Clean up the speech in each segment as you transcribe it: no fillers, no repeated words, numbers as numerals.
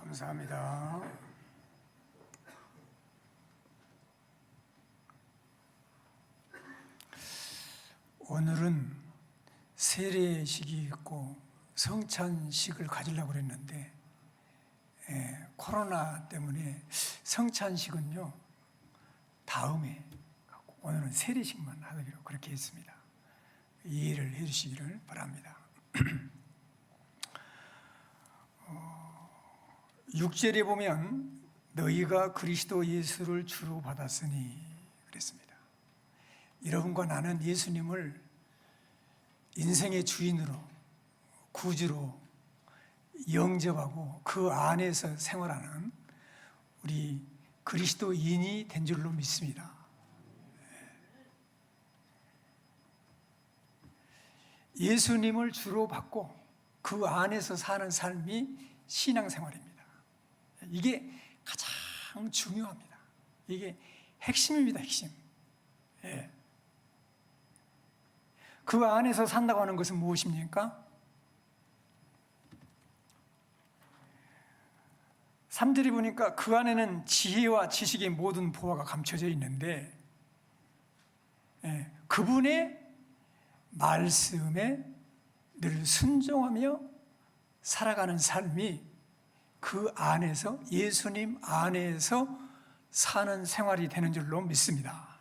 감사합니다. 오늘은 세례식이 있고 성찬식을 가지려고 그랬는데 코로나 때문에 성찬식은요 다음에 갖고 오늘은 세례식만 하기로 그렇게 했습니다. 이해를 해주시기를 바랍니다. 6절에 보면 너희가 그리스도 예수를 주로 받았으니 그랬습니다. 여러분과 나는 예수님을 인생의 주인으로 구주로 영접하고 그 안에서 생활하는 우리 그리스도인이 된 줄로 믿습니다. 예수님을 주로 받고 그 안에서 사는 삶이 신앙생활입니다. 이게 가장 중요합니다. 이게 핵심입니다. 핵심. 그 안에서 산다고 하는 것은 무엇입니까? 3절에 보니까 그 안에는 지혜와 지식의 모든 보화가 감춰져 있는데 그분의 말씀에 늘 순종하며 살아가는 삶이 그 안에서 예수님 안에서 사는 생활이 되는 줄로 믿습니다.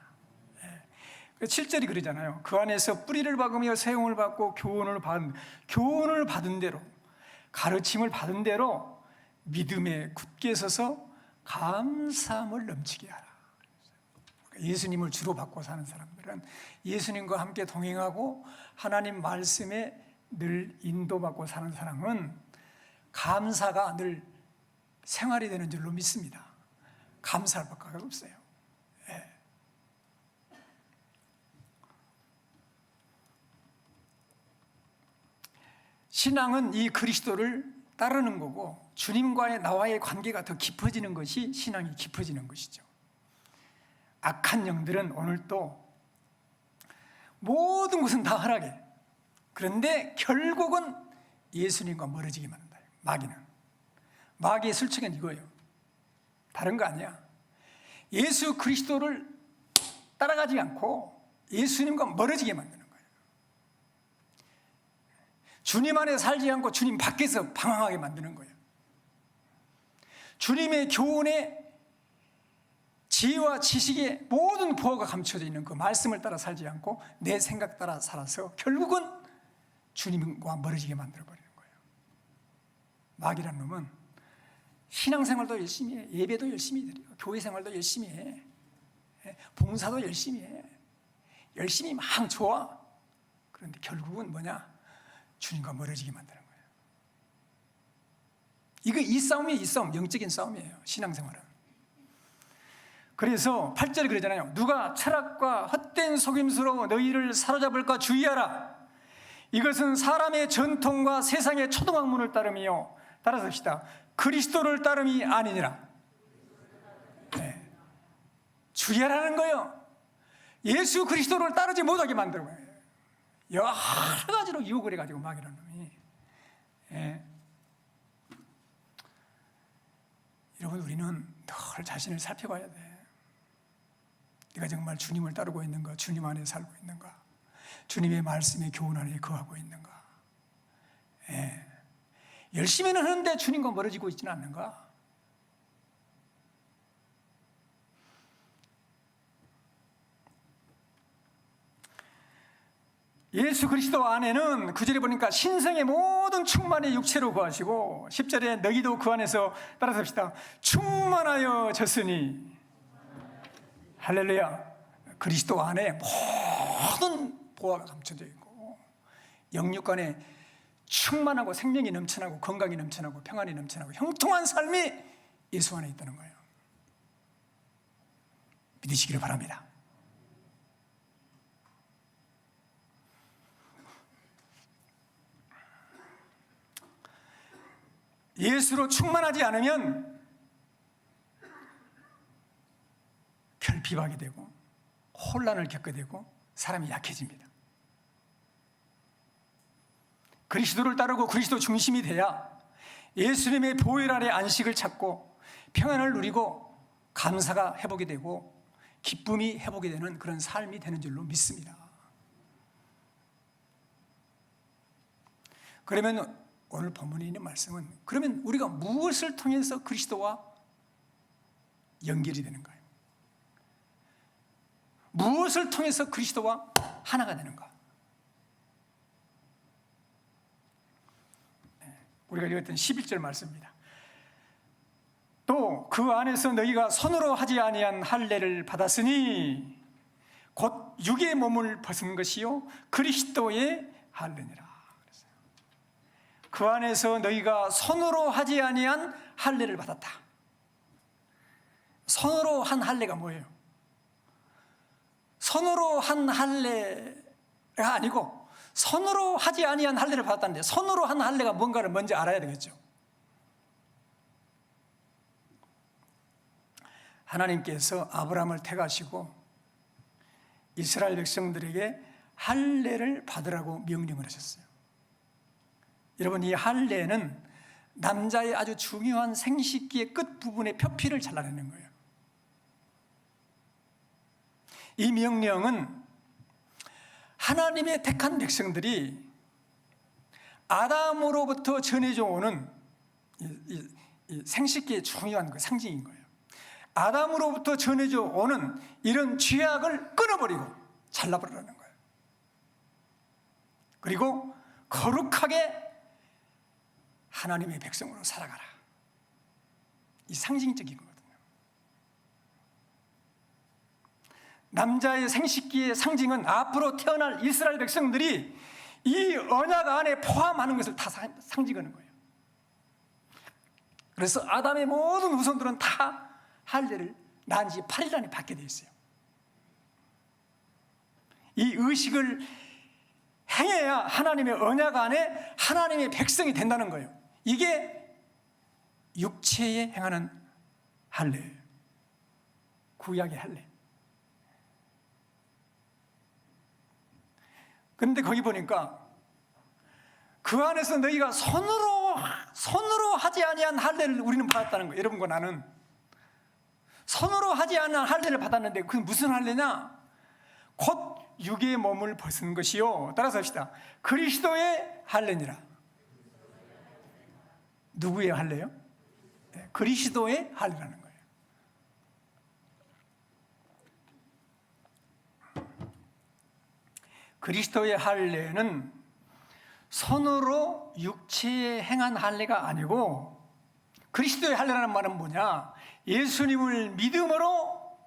7절이 그러잖아요. 그 안에서 뿌리를 박으며 세움을 받고 교훈을 받은 대로 가르침을 받은 대로 믿음에 굳게 서서 감사함을 넘치게 하라. 예수님을 주로 받고 사는 사람들은 예수님과 함께 동행하고 하나님 말씀에 늘 인도받고 사는 사람은 감사가 늘 생활이 되는 줄로 믿습니다. 감사할 바가 없어요. 신앙은 이 그리스도를 따르는 거고 주님과의 나와의 관계가 더 깊어지는 것이 신앙이 깊어지는 것이죠. 악한 영들은 오늘 또 모든 것은 다 허락해. 그런데 결국은 예수님과 멀어지게 만든다. 마귀의 술책은 이거예요. 다른 거 아니야. 예수 그리스도를 따라가지 않고 예수님과 멀어지게 만드는 거예요. 주님 안에 살지 않고 주님 밖에서 방황하게 만드는 거예요. 주님의 교훈에 지혜와 지식의 모든 보호가 감춰져 있는 그 말씀을 따라 살지 않고 내 생각 따라 살아서 결국은 주님과 멀어지게 만들어버리는 거예요. 마귀란 놈은 신앙생활도 열심히 해, 예배도 열심히 드려, 교회 생활도 열심히 해, 봉사도 열심히 해, 열심히 막 좋아. 그런데 결국은 뭐냐? 주님과 멀어지게 만드는 거예요. 이 싸움이에요. 이 싸움, 영적인 싸움이에요. 신앙생활은. 그래서 8절에 그러잖아요. 누가 철학과 헛된 속임수로 너희를 사로잡을까 주의하라. 이것은 사람의 전통과 세상의 초등학문을 따름이요. 따라서 합시다. 그리스도를 따름이 아니니라. 주의하라는 거예요. 예수 그리스도를 따르지 못하게 만드는 거예요. 여러 가지로 유혹을 해가지고 마귀라는 놈이. 여러분, 우리는 늘 자신을 살펴봐야 돼. 내가 정말 주님을 따르고 있는가? 주님 안에 살고 있는가? 주님의 말씀의 교훈 안에 거하고 있는가? 열심히는 하는데 주님과 멀어지고 있지는 않는가? 예수 그리스도 안에는 9절에 보니까 신성의 모든 충만이 육체로 거하시고 10절에 너희도 그 안에서 따라서 합시다. 충만하여 졌으니 할렐루야. 그리스도 안에 모든 보화가 감춰져 있고 영육간에 충만하고 생명이 넘쳐나고 건강이 넘쳐나고 평안이 넘쳐나고 형통한 삶이 예수 안에 있다는 거예요. 믿으시기를 바랍니다. 예수로 충만하지 않으면 결핍하게 되고 혼란을 겪게 되고 사람이 약해집니다. 그리스도를 따르고 그리스도 중심이 돼야 예수님의 보혈 아래 안식을 찾고 평안을 누리고 감사가 회복이 되고 기쁨이 회복이 되는 그런 삶이 되는 줄로 믿습니다. 그러면 오늘 본문에 있는 말씀은, 그러면 우리가 무엇을 통해서 그리스도와 연결이 되는가요? 무엇을 통해서 그리스도와 하나가 되는가? 우리가 읽었던 11절 말씀입니다. 또 그 안에서 너희가 손으로 하지 아니한 할례를 받았으니 곧 육의 몸을 벗은 것이요 그리스도의 할례니라. 그 안에서 너희가 손으로 하지 아니한 할례를 받았다. 손으로 한 할례가 뭐예요? 손으로 한 할례가 아니고 손으로 하지 아니한 할례를 받았다는데, 손으로 한 할례가 뭔가를 먼저 알아야 되겠죠. 하나님께서 아브라함을 택하시고 이스라엘 백성들에게 할례를 받으라고 명령을 하셨어요. 여러분, 이 할례는 남자의 아주 중요한 생식기의 끝부분의 표피를 잘라내는 거예요. 이 명령은 하나님의 택한 백성들이 아담으로부터 전해져 오는 이 생식기의 중요한 상징인 거예요. 아담으로부터 전해져 오는 이런 죄악을 끊어버리고 잘라버리라는 거예요. 그리고 거룩하게 하나님의 백성으로 살아가라. 이 상징적인 거거든요. 남자의 생식기의 상징은 앞으로 태어날 이스라엘 백성들이 이 언약 안에 포함하는 것을 다 상징하는 거예요. 그래서 아담의 모든 후손들은 다 할례를 낳은 지 8일 안에 받게 되어 있어요. 이 의식을 행해야 하나님의 언약 안에 하나님의 백성이 된다는 거예요. 이게 육체에 행하는 할례예요. 구약의 할례. 그런데 거기 보니까 그 안에서 너희가 손으로 하지 아니한 할례를 우리는 받았다는 거예요. 여러분과 나는 손으로 하지 않은 할례를 받았는데, 그게 무슨 할례냐? 곧 육의 몸을 벗은 것이요, 따라서 합시다. 그리스도의 할례니라. 누구의 할례요? 네, 그리스도의 할례라는 거예요. 그리스도의 할례는 손으로 육체에 행한 할례가 아니고, 그리스도의 할례라는 말은 뭐냐? 예수님을 믿음으로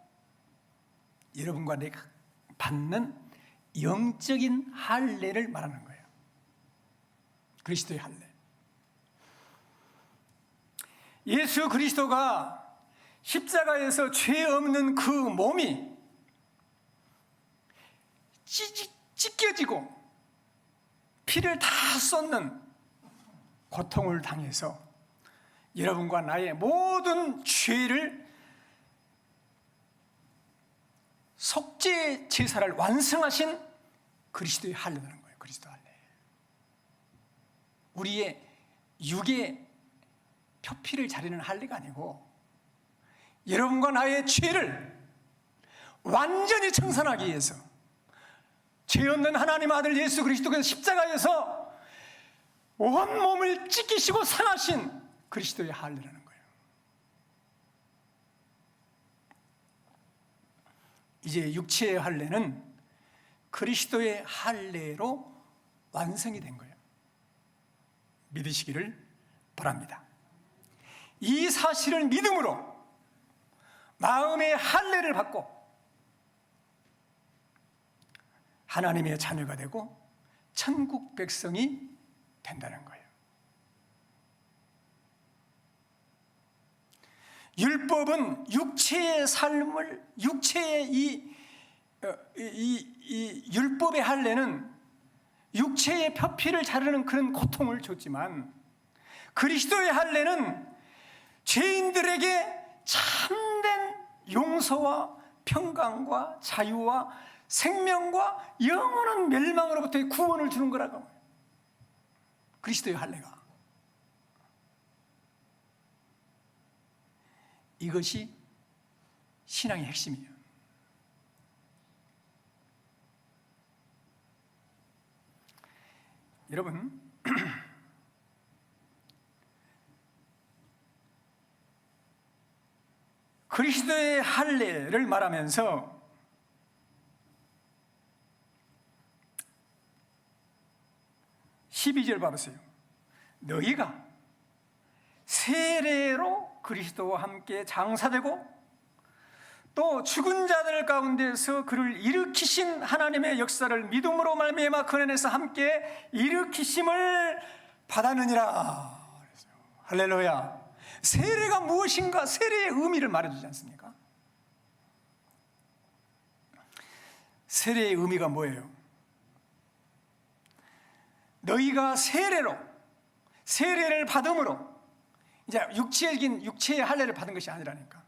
여러분과 내가 받는 영적인 할례를 말하는 거예요. 그리스도의 할례. 예수 그리스도가 십자가에서 죄 없는 그 몸이 찢겨지고 피를 다 쏟는 고통을 당해서 여러분과 나의 모든 죄를 속죄 제사를 완성하신 그리스도의 할례라는 거예요. 그리스도 할례. 우리의 육의 표피를 자르는 할례가 아니고 여러분과 나의 죄를 완전히 청산하기 위해서 죄 없는 하나님 아들 예수 그리스도께서 십자가에서 온몸을 찢기시고 상하신 그리스도의 할례라는 거예요. 이제 육체의 할례는 그리스도의 할례로 완성이 된 거예요. 믿으시기를 바랍니다. 이 사실을 믿음으로 마음의 할례를 받고 하나님의 자녀가 되고 천국 백성이 된다는 거예요. 율법은 육체의 삶을, 육체의 이 율법의 할례는 육체의 표피를 자르는 그런 고통을 줬지만, 그리스도의 할례는 죄인들에게 참된 용서와 평강과 자유와 생명과 영원한 멸망으로부터의 구원을 주는 거라고. 그리스도의 할례가. 이것이 신앙의 핵심이에요. 여러분, 그리스도의 할례를 말하면서 (12절) 봐보세요. 너희가 세례로 그리스도와 함께 장사되고 또 죽은 자들 가운데서 그를 일으키신 하나님의 역사를 믿음으로 말미암아 그 안에서 함께 일으키심을 받았느니라. 할렐루야. 세례가 무엇인가? 세례의 의미를 말해주지 않습니까? 세례의 의미가 뭐예요? 너희가 세례를 받음으로, 이제 육체의 할례를 받은 것이 아니라니까.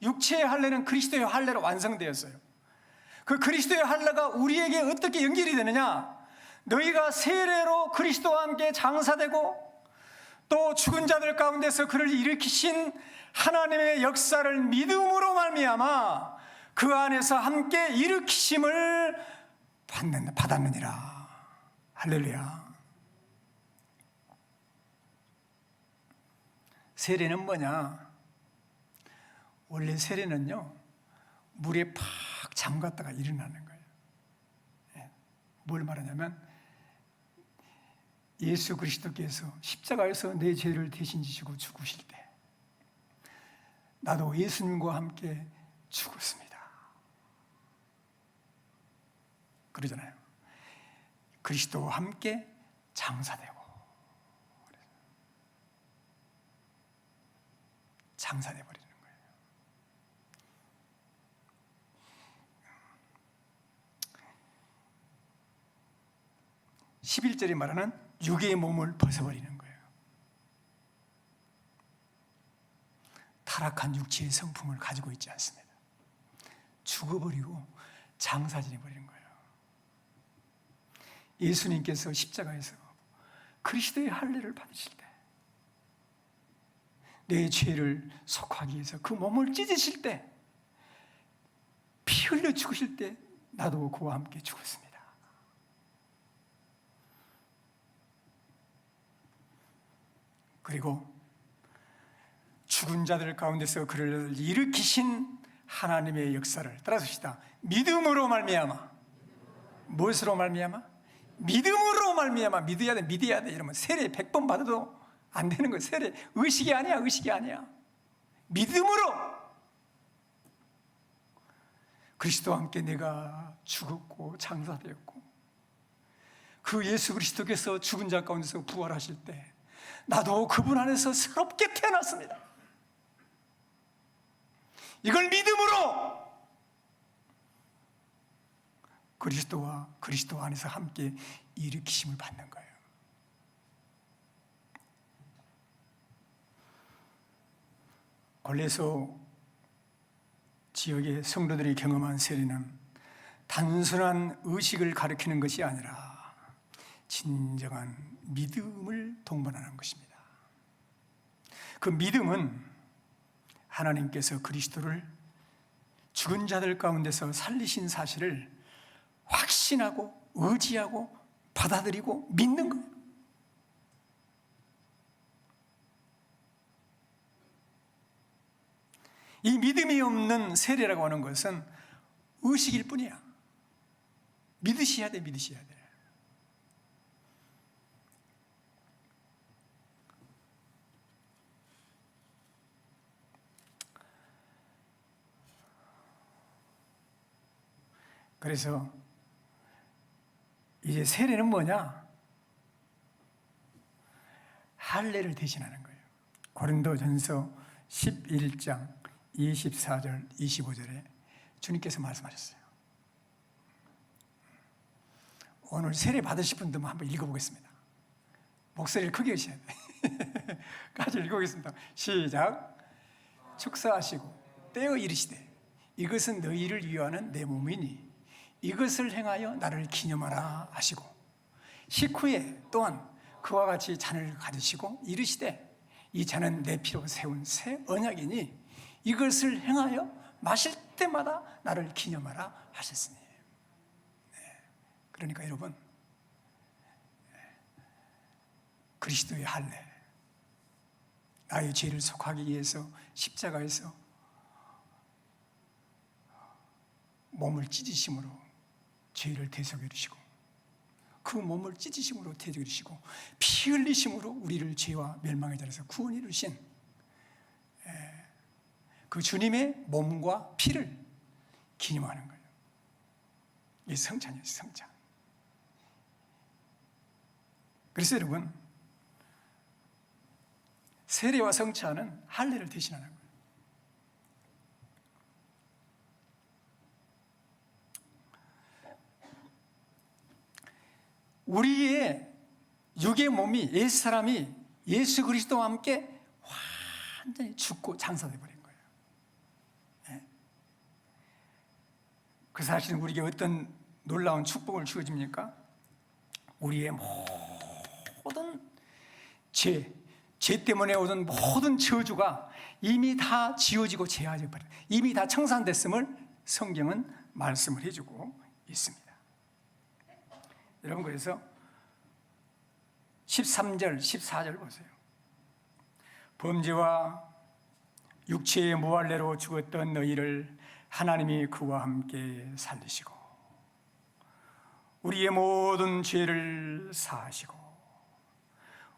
육체의 할례는 그리스도의 할례로 완성되었어요. 그 그리스도의 할례가 우리에게 어떻게 연결이 되느냐? 너희가 세례로 그리스도와 함께 장사되고 또 죽은 자들 가운데서 그를 일으키신 하나님의 역사를 믿음으로 말미암아 그 안에서 함께 일으키심을 받았느니라. 할렐루야. 세례는 뭐냐? 원래 세례는요, 물에 팍 잠갔다가 일어나는 거예요. 뭘 말하냐면 예수 그리스도께서 십자가에서 내 죄를 대신 지시고 죽으실 때 나도 예수님과 함께 죽었습니다. 그러잖아요. 그리스도와 함께 장사되고 장사돼 버리는 거예요. 11절이 말하는 육의 몸을 벗어버리는 거예요. 타락한 육체의 성품을 가지고 있지 않습니다. 죽어버리고 장사지내버리는 거예요. 예수님께서 십자가에서 그리스도의 할례를 받으실 때, 내 죄를 속하기 위해서 그 몸을 찢으실 때, 피 흘려 죽으실 때 나도 그와 함께 죽었습니다. 그리고 죽은 자들 가운데서 그를 일으키신 하나님의 역사를 따라서시다. 믿음으로 말미암아. 무엇으로 말미암아? 믿음으로 말미암아. 믿어야 돼. 이러면 세례 100번 받아도 안 되는 거예요. 세례 의식이 아니야. 믿음으로 그리스도와 함께 내가 죽었고 장사되었고, 그 예수 그리스도께서 죽은 자 가운데서 부활하실 때 나도 그분 안에서 새롭게 태어났습니다. 이걸 믿음으로 그리스도와 그리스도 안에서 함께 일으키심을 받는 거예요. 골레소 지역의 성도들이 경험한 세례는 단순한 의식을 가리키는 것이 아니라 진정한 믿음을 동반하는 것입니다. 그 믿음은 하나님께서 그리스도를 죽은 자들 가운데서 살리신 사실을 확신하고 의지하고 받아들이고 믿는 거예요. 이 믿음이 없는 세례라고 하는 것은 의식일 뿐이야. 믿으셔야 돼. 그래서 이제 세례는 뭐냐? 할례를 대신하는 거예요. 고린도전서 11장 24절 25절에 주님께서 말씀하셨어요. 오늘 세례 받으실 분들 한번 읽어보겠습니다. 목소리를 크게 하셔야 돼. 같이 읽어보겠습니다. 시작. 축사하시고 떼어 이르시되 이것은 너희를 위하는 내 몸이니 이것을 행하여 나를 기념하라 하시고, 식후에 또한 그와 같이 잔을 가지시고 이르시되 이 잔은 내 피로 세운 새 언약이니 이것을 행하여 마실 때마다 나를 기념하라 하셨으니. 그러니까 여러분, 그리스도의 할례, 나의 죄를 속하기 위해서 십자가에서 몸을 찢으심으로 죄를 대속해 주시고, 그 몸을 찢으심으로 대속해 주시고, 피 흘리심으로 우리를 죄와 멸망의 자리에서 구원해 주신 그 주님의 몸과 피를 기념하는 거예요. 이 성찬이에요, 성찬. 그래서 여러분, 세례와 성찬은 할례를 대신하는 거예요. 우리의 육의 몸이, 옛사람이 예수 그리스도와 함께 완전히 죽고 장사돼 버린 거예요. 그 사실은 우리에게 어떤 놀라운 축복을 주어집니까? 우리의 모든 죄 때문에 오던 모든 저주가 이미 다 지워지고 제하져 버린, 이미 다 청산됐음을 성경은 말씀을 해주고 있습니다. 여러분, 그래서 13절, 14절 보세요. 범죄와 육체의 무할례로 죽었던 너희를 하나님이 그와 함께 살리시고 우리의 모든 죄를 사하시고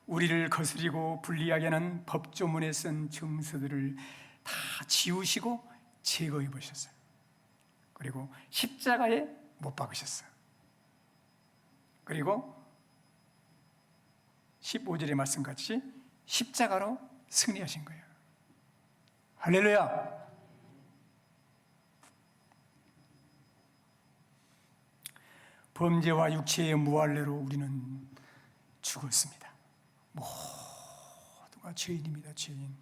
우리를 거스리고 불리하게 하는 법조문에 쓴 증서들을 다 지우시고 제거해 보셨어요. 그리고 십자가에 못 박으셨어요. 그리고 15절의 말씀같이 십자가로 승리하신 거예요. 할렐루야. 범죄와 육체의 무할례로 우리는 죽었습니다. 모두가 죄인입니다. 죄인.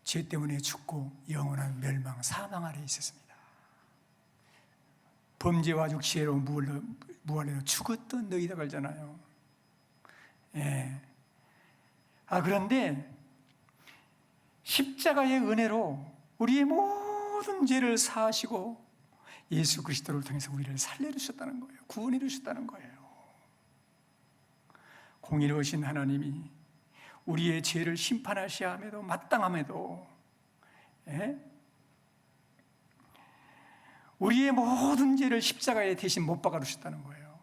죄 때문에 죽고 영원한 멸망, 사망 아래에 있었습니다. 범죄와 육체로 무할례로 죽었던 너희다 그러잖아요. 예. 그런데 십자가의 은혜로 우리의 모든 죄를 사하시고 예수 그리스도를 통해서 우리를 살려주셨다는 거예요. 구원해 주셨다는 거예요. 공의로우신 하나님이 우리의 죄를 심판하셔야 함에도 마땅함에도 우리의 모든 죄를 십자가에 대신 못 박아 주셨다는 거예요.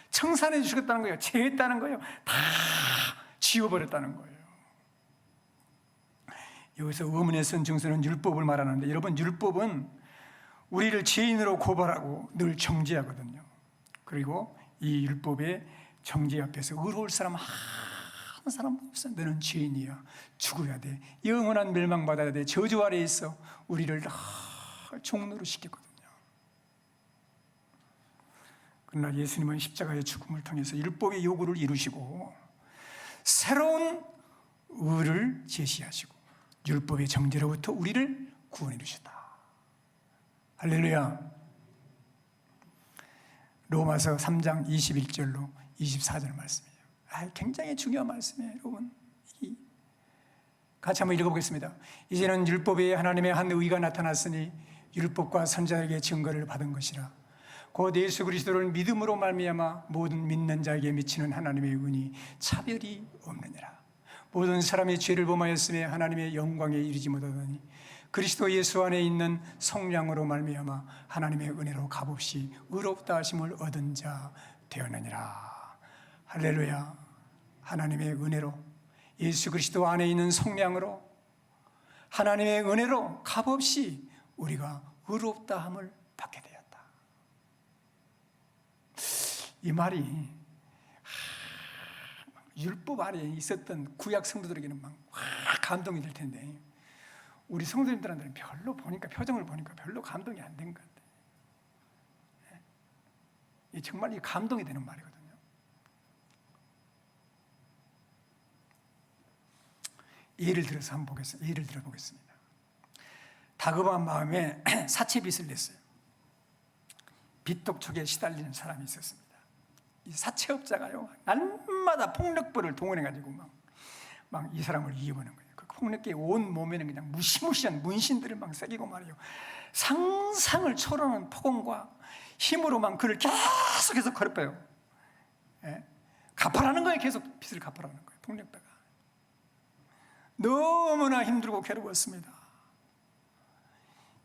청산해 주셨다는 거예요. 제했다는 거예요. 다 지워버렸다는 거예요. 여기서 의문에 쓴 증서는 율법을 말하는데, 여러분, 율법은 우리를 죄인으로 고발하고 늘 정죄하거든요. 그리고 이 율법의 정죄 앞에서 의로울 사람 한 사람 없어. 너는 죄인이야. 죽어야 돼. 영원한 멸망받아야 돼. 저주 아래에 있어. 우리를 종로로 시켰거든요. 그러나 예수님은 십자가의 죽음을 통해서 율법의 요구를 이루시고 새로운 의를 제시하시고 율법의 정죄로부터 우리를 구원해 주셨다. 할렐루야. 로마서 3장 21절로 24절 말씀이에요. 굉장히 중요한 말씀이에요, 여러분. 같이 한번 읽어보겠습니다. 이제는 율법에 하나님의 한 의가 나타났으니 율법과 선자에게 증거를 받은 것이라. 곧 예수 그리스도를 믿음으로 말미암아 모든 믿는 자에게 미치는 하나님의 은이 차별이 없느니라. 모든 사람이 죄를 범하였으며 하나님의 영광에 이르지 못하더니 그리스도 예수 안에 있는 성령으로 말미암아 하나님의 은혜로 값없이 의롭다 하심을 얻은 자 되었느니라. 할렐루야. 하나님의 은혜로, 예수 그리스도 안에 있는 성령으로, 하나님의 은혜로 값없이 우리가 의롭다 함을 받게 되었다. 이 말이 율법 아래에 있었던 구약 성도들에게는 막 감동이 될 텐데, 우리 성도님들한테는 별로 보니까, 표정을 보니까 별로 감동이 안 된 것 같아요. 정말 이 감동이 되는 말이거든요. 예를 들어서 한번 보겠습니다. 예를 들어보겠습니다. 다급한 마음에 사채빚을 냈어요. 빚독촉에 시달리는 사람이 있었습니다. 이 사채업자가요, 날마다 밤마다 폭력배를 동원해가지고 막 이 사람을 이겨보는 거예요. 그 폭력배의 온 몸에는 그냥 무시무시한 문신들을 막 새기고 말이에요. 상상을 초월하는 폭언과 힘으로만 그를 계속해서 괴롭혀요. 예? 갚아라는 거예요. 계속 빚을 갚아라는 거예요. 폭력배가 너무나 힘들고 괴로웠습니다.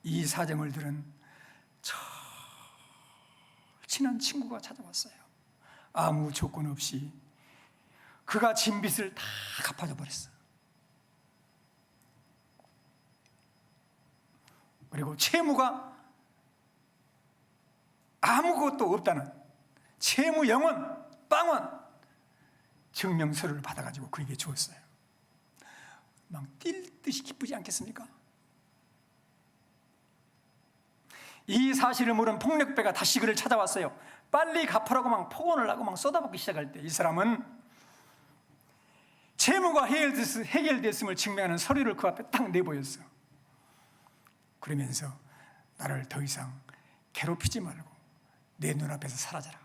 이 사정을 들은 친한 친구가 찾아왔어요. 아무 조건 없이 그가 진 빚을 다 갚아줘 버렸어요. 그리고 채무가 아무것도 없다는 채무 영원 빵원 증명서를 받아가지고 그에게 주었어요. 막 뛸 듯이 기쁘지 않겠습니까? 이 사실을 모른 폭력배가 다시 그를 찾아왔어요. 빨리 갚으라고 막 폭언을 하고 막 쏟아붓기 시작할 때 이 사람은 채무가 해결됐음을 증명하는 서류를 그 앞에 딱 내보였어요. 그러면서 나를 더 이상 괴롭히지 말고 내 눈앞에서 사라져라.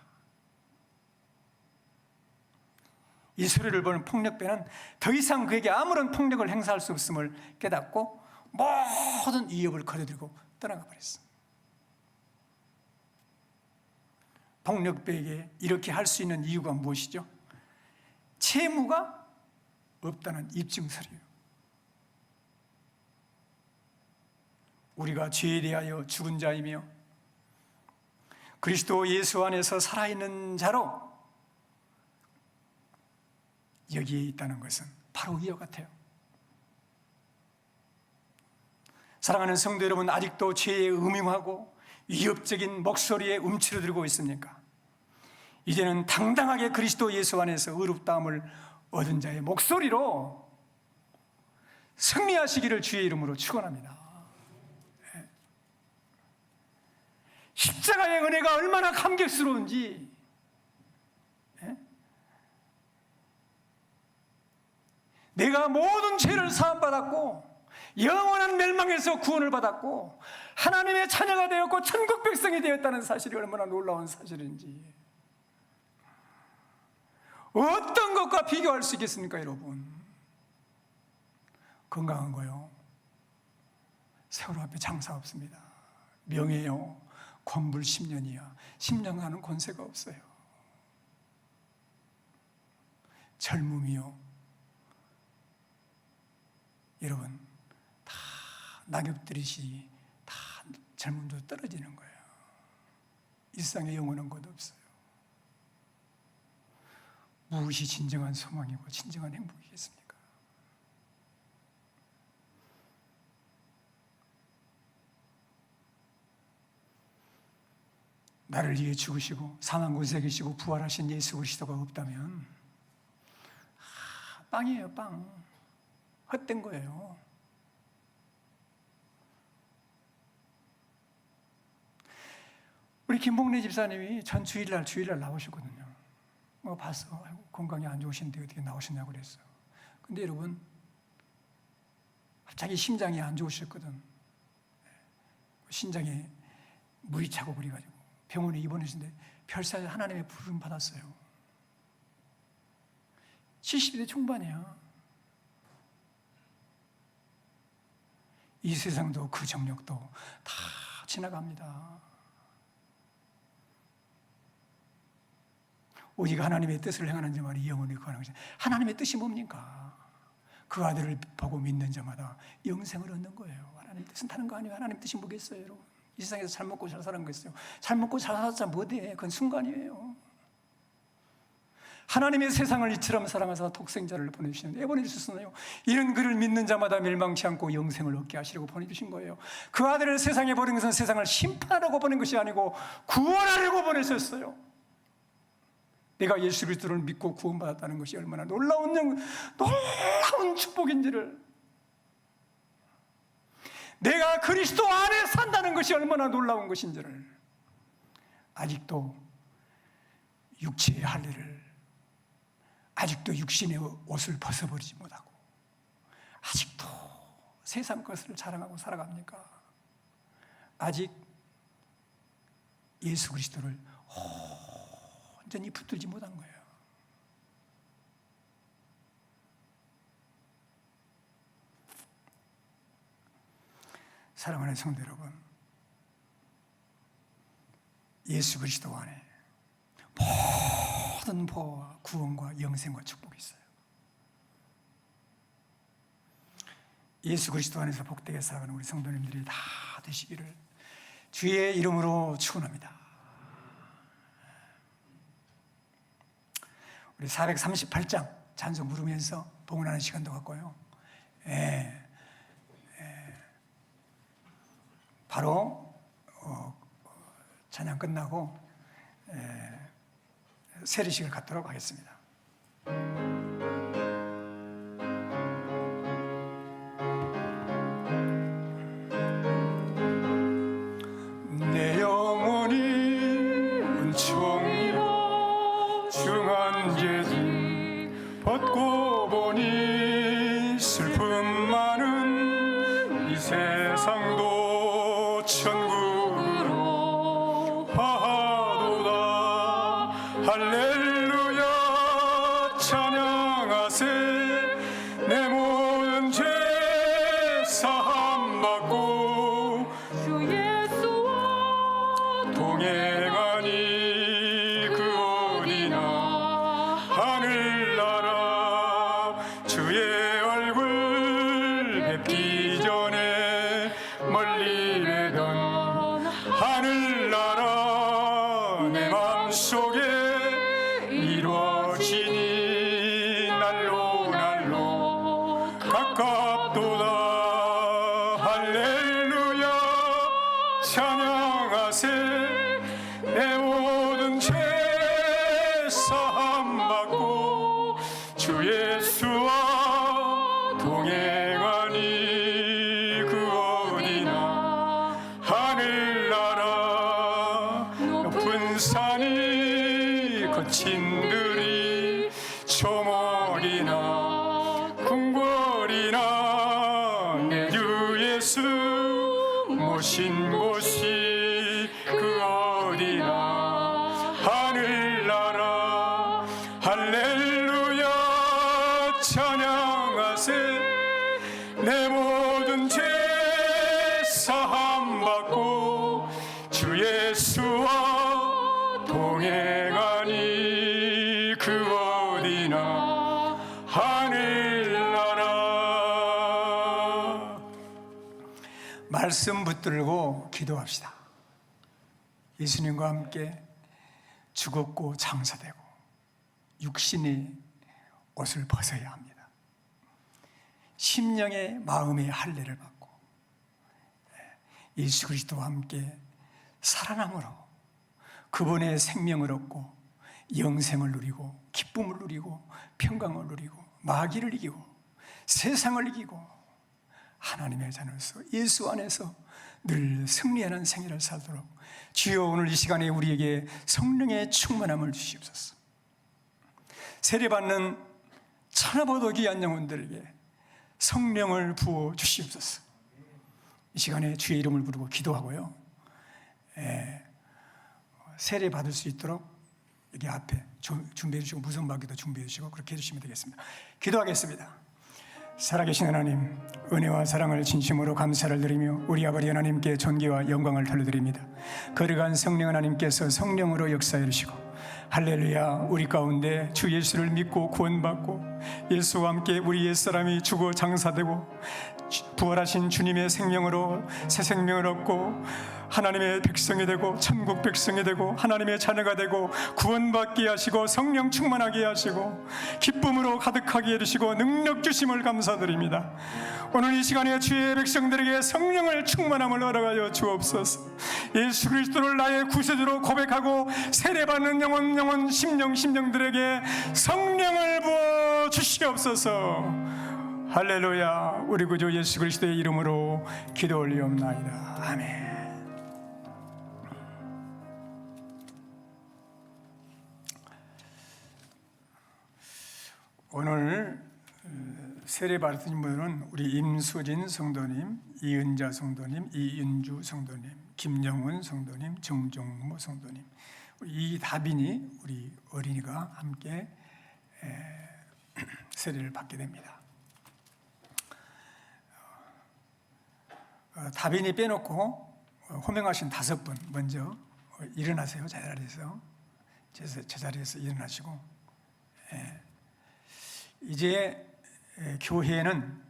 이 서류를 보는 폭력배는 더 이상 그에게 아무런 폭력을 행사할 수 없음을 깨닫고 모든 위협을 거둬들고 떠나가 버렸어요. 폭력배에게 이렇게 할 수 있는 이유가 무엇이죠? 채무가 없다는 입증서류예요. 우리가 죄에 대하여 죽은 자이며 그리스도 예수 안에서 살아있는 자로 여기에 있다는 것은 바로 이와 같아요. 사랑하는 성도 여러분, 아직도 죄에 음흉하고 위협적인 목소리에 움츠러들고 있습니까? 이제는 당당하게 그리스도 예수 안에서 의롭다함을 얻은 자의 목소리로 승리하시기를 주의 이름으로 축원합니다. 십자가의 은혜가 얼마나 감격스러운지, 내가 모든 죄를 사함받았고 영원한 멸망에서 구원을 받았고 하나님의 자녀가 되었고 천국 백성이 되었다는 사실이 얼마나 놀라운 사실인지 어떤 것과 비교할 수 있겠습니까, 여러분? 건강한 거요, 세월 앞에 장사 없습니다. 명예요, 권불 10년이야 10년 가는 권세가 없어요. 젊음이요, 여러분 다 낙엽 들이시 다 젊음도 떨어지는 거예요. 일상에 영원한 것 없어요. 무엇이 진정한 소망이고 진정한 행복이겠습니까? 나를 위해 죽으시고 사망군세 계시고 부활하신 예수 그리스도가 없다면 빵이에요, 빵. 헛된 거예요. 우리 김봉래 집사님이 전 주일날 나오셨거든요. 봤어. 아이고, 건강이 안 좋으신데 어떻게 나오셨냐고 그랬어요. 근데 여러분, 갑자기 심장이 안 좋으셨거든. 심장에 물이 차고 그래가지고 병원에 입원하신데 별사에 하나님의 부름 받았어요. 70대 중반이야. 이 세상도 그 정력도 다 지나갑니다. 오직 하나님의 뜻을 행하는 자만이 영원히 거하는 것이다. 하나님의 뜻이 뭡니까? 그 아들을 보고 믿는 자마다 영생을 얻는 거예요. 하나님 뜻은 다른 거 아니에요. 하나님 뜻이 뭐겠어요, 여러분? 이 세상에서 잘 먹고 잘 사는 거겠어요. 잘 먹고 잘 살았자 뭐돼? 그건 순간이에요. 하나님의 세상을 이처럼 사랑하사 독생자를 보내주시는데 왜 보내주셨나요? 이런 그를 믿는 자마다 멸망치 않고 영생을 얻게 하시려고 보내주신 거예요. 그 아들을 세상에 보낸 것은 세상을 심판하려고 보낸 것이 아니고 구원하려고 보내셨어요. 내가 예수 그리스도를 믿고 구원받았다는 것이 얼마나 놀라운 축복인지를, 내가 그리스도 안에 산다는 것이 얼마나 놀라운 것인지를, 아직도 육체의 할례를, 아직도 육신의 옷을 벗어버리지 못하고 아직도 세상 것을 자랑하고 살아갑니까? 아직 예수 그리스도를 온전히 붙들지 못한 거예요. 사랑하는 성도 여러분, 예수 그리스도 안에 모든 보호와 구원과 영생과 축복이 있어요. 예수 그리스도 안에서 복되게 살아가는 우리 성도님들이 다 되시기를 주의 이름으로 축원합니다. 우리 438장 찬송 부르면서 봉헌하는 시간도 갖고요. 바로 찬양 끝나고 세례식을 갖도록 하겠습니다. 내 영혼이 은총이라 중한 죄지 벗고 보니 슬픔 많은 이 세상도 천국으로 하도다. 할렐루야 찬양하세. 내 모든 죄 사함 받고 주 예수와 동행하니 그 어디나 하늘나라. 주의 얼굴 뵙기 전에 멀리 내던 하늘나라 내 맘속에 이루어지니 날로 날로 가깝도다. 할렐루야 찬양하세. 내 모든 죄 사함 받고 주 예수와 동행하니 그 어디나 하늘나라. 높은 산이 거친 들이 초목이나 궁궐이나 내 주 예수 모신 곳이 그 어디나 하늘나라. 할렐루야 찬양하세. 내 모든 죄 사함 받고 주 예수와 동행하니 그 어디나 하늘나라. 말씀 붙들고 기도합시다. 예수님과 함께 죽었고 장사되고 육신의 옷을 벗어야 합니다. 심령의 마음의 할례를 받고 예수 그리스도와 함께 살아남으로 그분의 생명을 얻고 영생을 누리고 기쁨을 누리고 평강을 누리고 마귀를 이기고 세상을 이기고 하나님의 자녀로서 예수 안에서 늘 승리하는 생애를 살도록 주여 오늘 이 시간에 우리에게 성령의 충만함을 주시옵소서. 세례받는 천하보도 귀한 영혼들에게 성령을 부어 주시옵소서. 이 시간에 주의 이름을 부르고 기도하고요, 세례 받을 수 있도록 여기 앞에 준비해 주시고 무성받기도 준비해 주시고 그렇게 해주시면 되겠습니다. 기도하겠습니다. 살아계신 하나님, 은혜와 사랑을 진심으로 감사를 드리며 우리 아버지 하나님께 존귀와 영광을 돌려드립니다. 거룩한 성령 하나님께서 성령으로 역사해 주시고 할렐루야, 우리 가운데 주 예수를 믿고 구원받고 예수와 함께 우리 옛사람이 죽어 장사되고 부활하신 주님의 생명으로 새 생명을 얻고 하나님의 백성이 되고 천국 백성이 되고 하나님의 자녀가 되고 구원받게 하시고 성령 충만하게 하시고 기쁨으로 가득하게 해주시고 능력 주심을 감사드립니다. 오늘 이 시간에 주의 백성들에게 성령을 충만함을 허락하여 주옵소서. 예수 그리스도를 나의 구세주로 고백하고 세례받는 영혼 심령들에게 성령을 부어 주시옵소서. 할렐루야. 우리 구주 예수 그리스도의 이름으로 기도 올리옵나이다. 아멘. 오늘 세례 받으신 분은 우리 임수진 성도님, 이은자 성도님, 이은주 성도님, 김영훈 성도님, 정종모 성도님, 이다빈이 우리 어린이가 함께 세례를 받게 됩니다. 다빈이 빼놓고 호명하신 5분 먼저 일어나세요. 제자리에서 일어나시고, 이제 교회는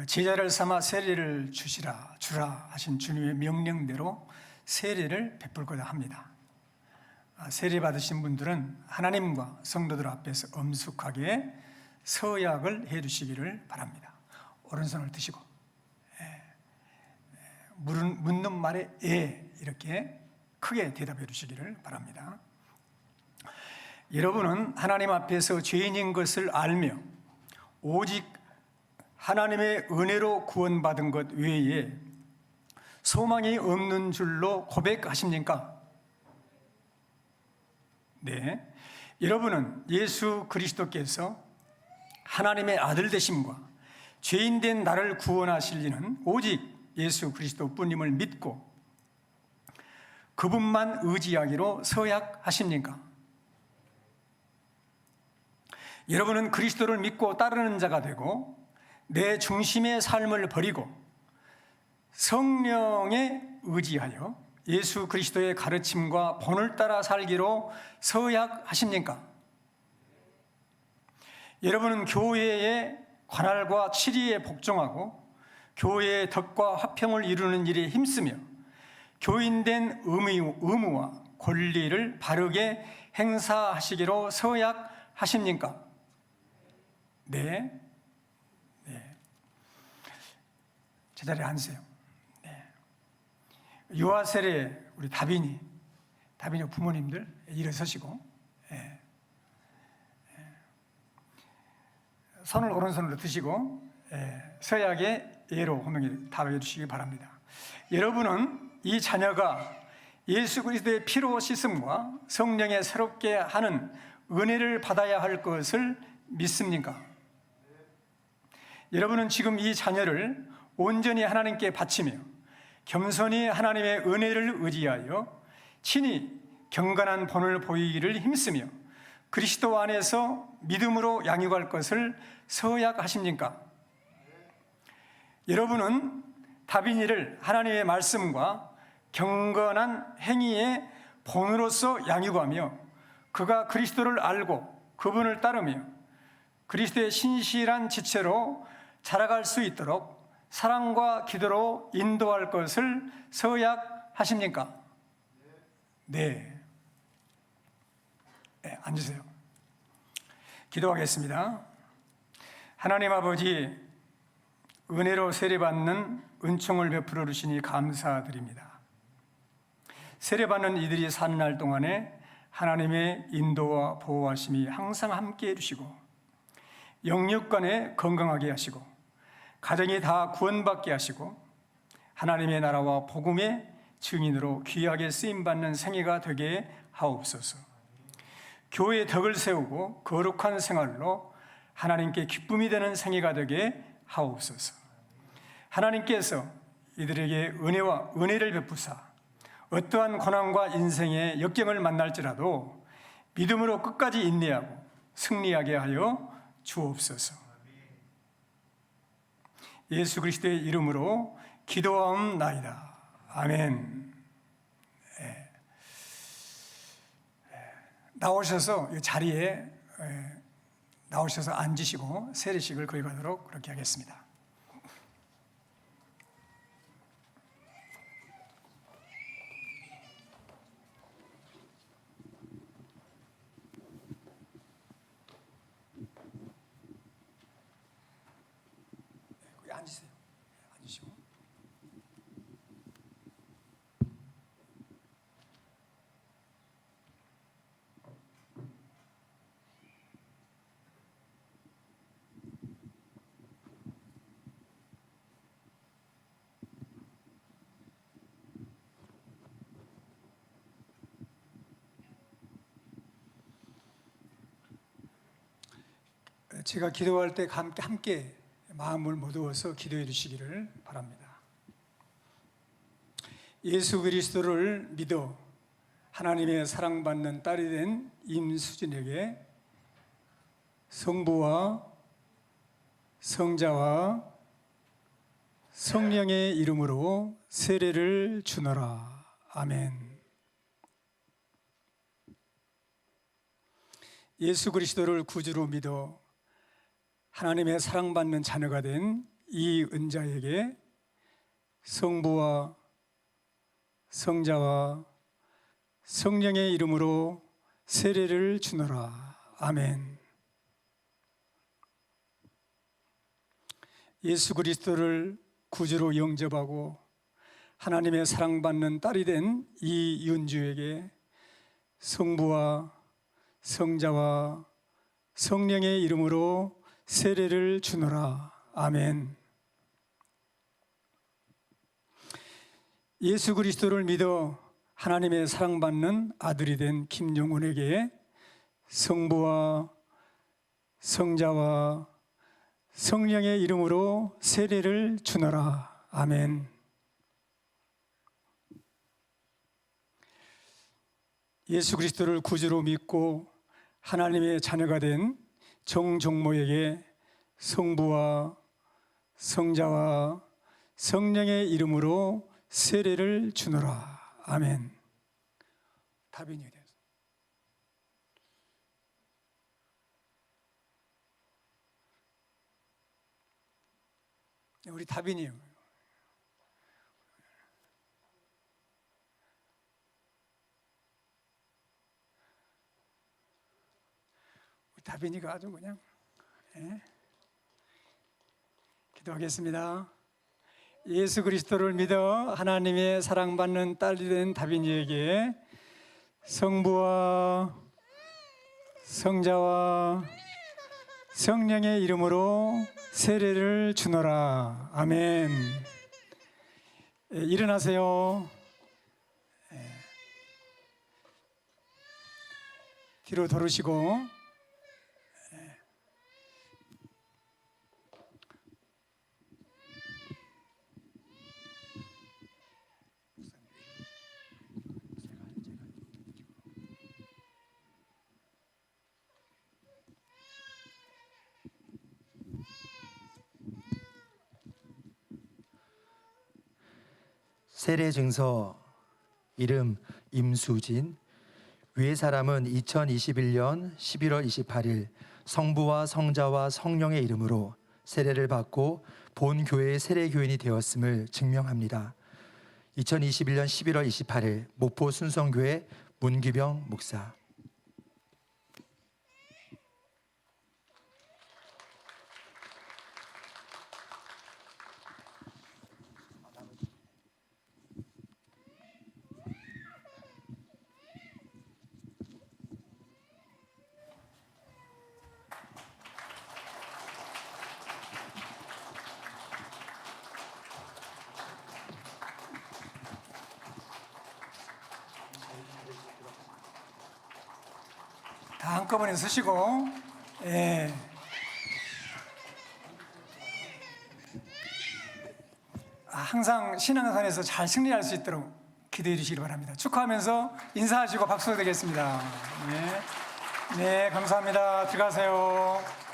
제자를 삼아 세례를 주라 하신 주님의 명령대로 세례를 베풀고자 합니다. 세례 받으신 분들은 하나님과 성도들 앞에서 엄숙하게 서약을 해 주시기를 바랍니다. 오른손을 드시고, 묻는 말에 이렇게 크게 대답해 주시기를 바랍니다. 여러분은 하나님 앞에서 죄인인 것을 알며 오직 하나님의 은혜로 구원받은 것 외에 소망이 없는 줄로 고백하십니까? 네. 여러분은 예수 그리스도께서 하나님의 아들 되심과 죄인된 나를 구원하실 이는 오직 예수 그리스도뿐임을 믿고 그분만 의지하기로 서약하십니까? 여러분은 그리스도를 믿고 따르는 자가 되고 내 중심의 삶을 버리고 성령에 의지하여 예수 그리스도의 가르침과 본을 따라 살기로 서약하십니까? 여러분은 교회의 관할과 치리에 복종하고 교회의 덕과 화평을 이루는 일에 힘쓰며 교인된 의무와 권리를 바르게 행사하시기로 서약하십니까? 네. 제자리에 앉으세요. 유아 세례 우리 다빈이 부모님들 일어서시고, 손을 오른손으로 드시고, 서약의 예로 호명에 답해 주시기 바랍니다. 여러분은 이 자녀가 예수 그리스도의 피로 씻음과 성령의 새롭게 하는 은혜를 받아야 할 것을 믿습니까? 여러분은 지금 이 자녀를 온전히 하나님께 바치며 겸손히 하나님의 은혜를 의지하여 친히 경건한 본을 보이기를 힘쓰며 그리스도 안에서 믿음으로 양육할 것을 서약하십니까? 여러분은 다빈이를 하나님의 말씀과 경건한 행위의 본으로서 양육하며 그가 그리스도를 알고 그분을 따르며 그리스도의 신실한 지체로 자라갈 수 있도록 사랑과 기도로 인도할 것을 서약하십니까? 네. 앉으세요. 기도하겠습니다. 하나님 아버지, 은혜로 세례받는 은총을 베풀어 주시니 감사드립니다. 세례받는 이들이 사는 날 동안에 하나님의 인도와 보호하심이 항상 함께 해주시고 영육간에 건강하게 하시고 가정이 다 구원받게 하시고 하나님의 나라와 복음의 증인으로 귀하게 쓰임받는 생애가 되게 하옵소서. 교회의 덕을 세우고 거룩한 생활로 하나님께 기쁨이 되는 생애가 되게 하옵소서. 하나님께서 이들에게 은혜를 베푸사 어떠한 고난과 인생의 역경을 만날지라도 믿음으로 끝까지 인내하고 승리하게 하여 주옵소서. 예수 그리스도의 이름으로 기도하옵나이다. 아멘. 나오셔서 이 자리에 나오셔서 앉으시고 세례식을 거행하도록 그렇게 하겠습니다. 거기 앉으세요. 앉으시고. 제가 기도할 때 함께 마음을 모두어서 기도해 주시기를 바랍니다. 예수 그리스도를 믿어 하나님의 사랑받는 딸이 된 임수진에게 성부와 성자와 성령의 이름으로 세례를 주노라. 아멘. 예수 그리스도를 구주로 믿어 하나님의 사랑받는 자녀가 된 이은자에게 성부와 성자와 성령의 이름으로 세례를 주노라. 아멘. 예수 그리스도를 구주로 영접하고 하나님의 사랑받는 딸이 된 이윤주에게 성부와 성자와 성령의 이름으로 세례를 주노라. 아멘. 예수 그리스도를 믿어 하나님의 사랑받는 아들이 된 김용훈에게 성부와 성자와 성령의 이름으로 세례를 주노라. 아멘. 예수 그리스도를 구주로 믿고 하나님의 자녀가 된 정종모에게 성부와 성자와 성령의 이름으로 세례를 주노라. 아멘. 다빈이 어디 갔어? 우리 다빈이요. 우리 다빈이가 아주 그냥 기도하겠습니다. 예수 그리스도를 믿어 하나님의 사랑받는 딸이 된 다빈이에게 성부와 성자와 성령의 이름으로 세례를 주노라. 아멘. 일어나세요. 뒤로 돌으시고 세례 증서 이름 임수진. 위의 사람은 2021년 11월 28일 성부와 성자와 성령의 이름으로 세례를 받고 본 교회의 세례교인이 되었음을 증명합니다. 2021년 11월 28일 목포 순성교회 문기병 목사. 다 한꺼번에 서시고 항상 신앙산에서 잘 승리할 수 있도록 기도해 주시기 바랍니다. 축하하면서 인사하시고 박수 드리겠습니다. 네, 감사합니다. 들어가세요.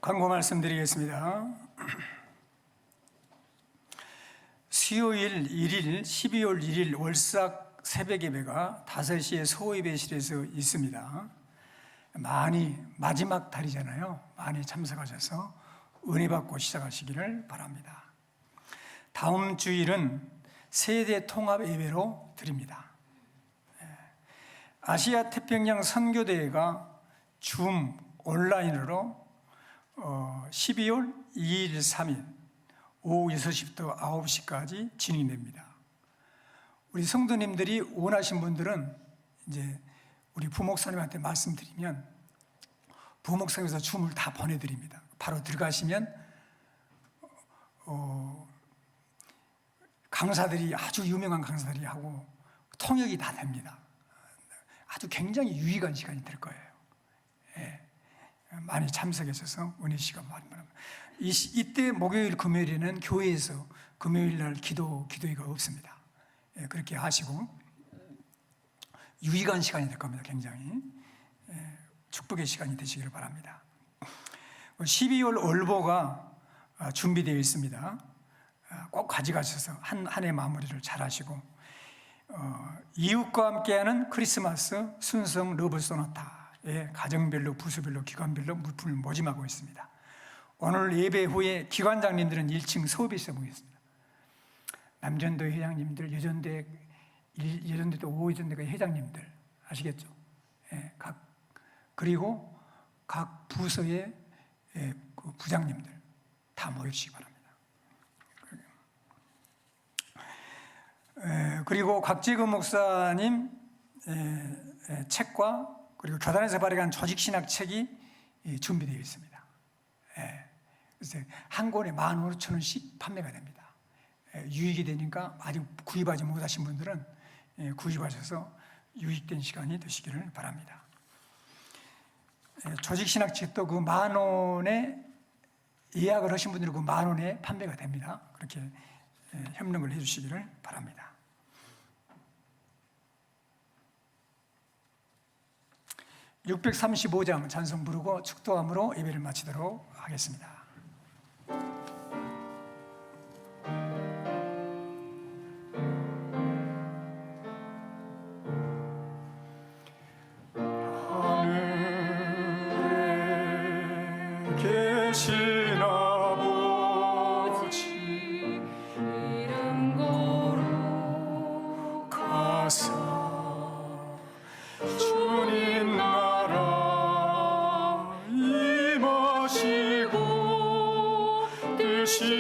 광고 말씀드리겠습니다. 수요일 1일 12월 1일 월삭 새벽 예배가 5시에 소예배실에서 있습니다. 많이 마지막 달이잖아요. 많이 참석하셔서 은혜 받고 시작하시기를 바랍니다. 다음 주일은 세대 통합 예배로 드립니다. 아시아 태평양 선교대회가 줌 온라인으로 12월 2일, 3일 오후 6시부터 9시까지 진행됩니다. 우리 성도님들이 원하신 분들은 이제 우리 부목사님한테 말씀드리면 부목사님에서 줌을 다 보내드립니다. 바로 들어가시면 강사들이 아주 유명한 강사들이 하고 통역이 다 됩니다. 아주 굉장히 유익한 시간이 될 거예요. 많이 참석해 주셔서 은혜 시간 많이 바랍니다. 이때 목요일 금요일에는 교회에서 금요일 날 기도회가 없습니다. 예, 그렇게 하시고 유익한 시간이 될 겁니다. 굉장히 축복의 시간이 되시기를 바랍니다. 12월 월보가 준비되어 있습니다. 꼭 가져가셔서 한 해 마무리를 잘 하시고 이웃과 함께하는 크리스마스 순성 러브 소나타에 가정별로 부서별로 기관별로 물품을 모집하고 있습니다. 오늘 예배 후에 기관장님들은 1층 수업에서 보겠습니다. 남전도 회장님들, 여전대도 5여전대가 회장님들 아시겠죠? 예, 그리고 각 부서의 그 부장님들 다 모여주시기 바랍니다. 그리고 곽재근 목사님 책과 그리고 교단에서 발행한 조직신학 책이 준비되어 있습니다. 그래서 한 권에 15,000원씩 판매가 됩니다. 유익이 되니까 아직 구입하지 못하신 분들은 구입하셔서 유익된 시간이 되시기를 바랍니다. 조직신학 책도 그 10,000원에 예약을 하신 분들은 그 10,000원에 판매가 됩니다. 그렇게 협력을 해주시기를 바랍니다. (635장) 찬송 부르고 축도함으로 예배를 마치도록 하겠습니다. 계신 아버지 이름 거룩하사 주님 나라 임하시고 뜻이